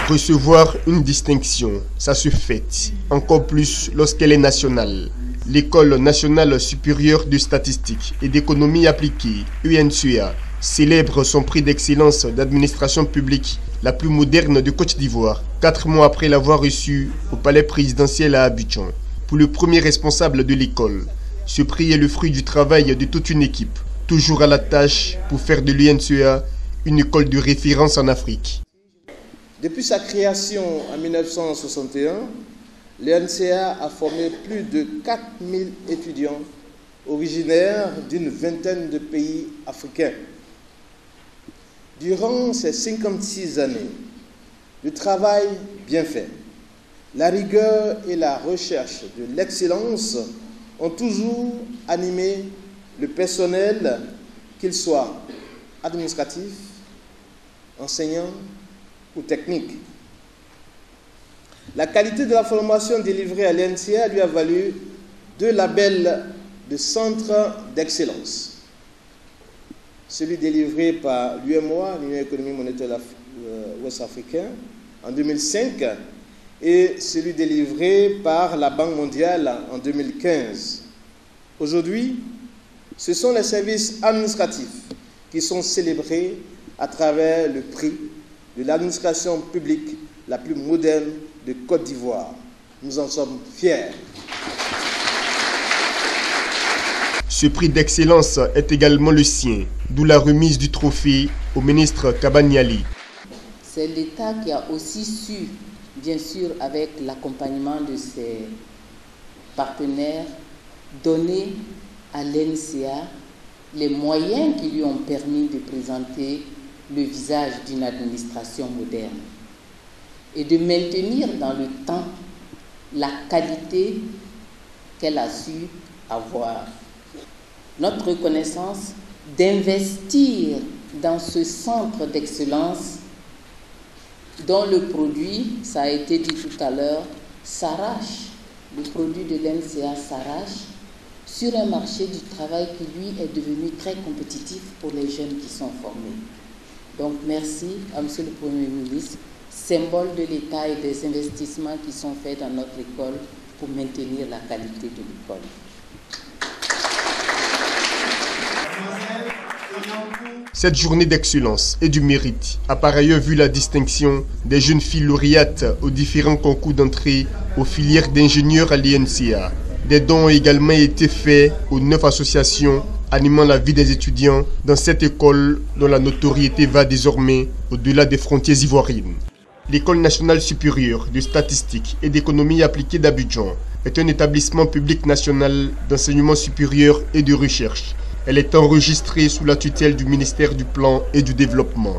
Recevoir une distinction, ça se fête, encore plus lorsqu'elle est nationale. L'École nationale supérieure de statistique et d'économie appliquée, UNSUA, célèbre son prix d'excellence d'administration publique la plus moderne de Côte d'Ivoire, 4 mois après l'avoir reçu au palais présidentiel à Abidjan. Pour le premier responsable de l'école, ce prix est le fruit du travail de toute une équipe, toujours à la tâche pour faire de l'UNSUA une école de référence en Afrique. Depuis sa création en 1961, l'UNSUA a formé plus de 4000 étudiants originaires d'une vingtaine de pays africains. Durant ces 56 années, le travail bien fait, la rigueur et la recherche de l'excellence ont toujours animé le personnel, qu'il soit administratif, enseignant ou technique. La qualité de la formation délivrée à l'UNSUA lui a valu 2 labels de centre d'excellence. Celui délivré par l'UMOA, l'Union économique monétaire ouest-africaine, en 2005, et celui délivré par la Banque mondiale en 2015. Aujourd'hui, ce sont les services administratifs qui sont célébrés à travers le prix de l'administration publique la plus moderne de Côte d'Ivoire. Nous en sommes fiers. Ce prix d'excellence est également le sien, d'où la remise du trophée au ministre Kabaniali. C'est l'État qui a aussi su, bien sûr avec l'accompagnement de ses partenaires, donner à l'UNSUA les moyens qui lui ont permis de présenter le visage d'une administration moderne et de maintenir dans le temps la qualité qu'elle a su avoir. Notre reconnaissance d'investir dans ce centre d'excellence dont le produit, ça a été dit tout à l'heure, s'arrache, le produit de l'UNSUA s'arrache sur un marché du travail qui, lui, est devenu très compétitif pour les jeunes qui sont formés. Donc, merci à M. le Premier ministre, symbole de l'État et des investissements qui sont faits dans notre école pour maintenir la qualité de l'école. Cette journée d'excellence et du mérite a par ailleurs vu la distinction des jeunes filles lauréates aux différents concours d'entrée aux filières d'ingénieurs à l'UNSUA. Des dons ont également été faits aux 9 associations animant la vie des étudiants dans cette école dont la notoriété va désormais au-delà des frontières ivoiriennes. L'École nationale supérieure de statistique et d'économie appliquée d'Abidjan est un établissement public national d'enseignement supérieur et de recherche. Elle est enregistrée sous la tutelle du ministère du Plan et du Développement.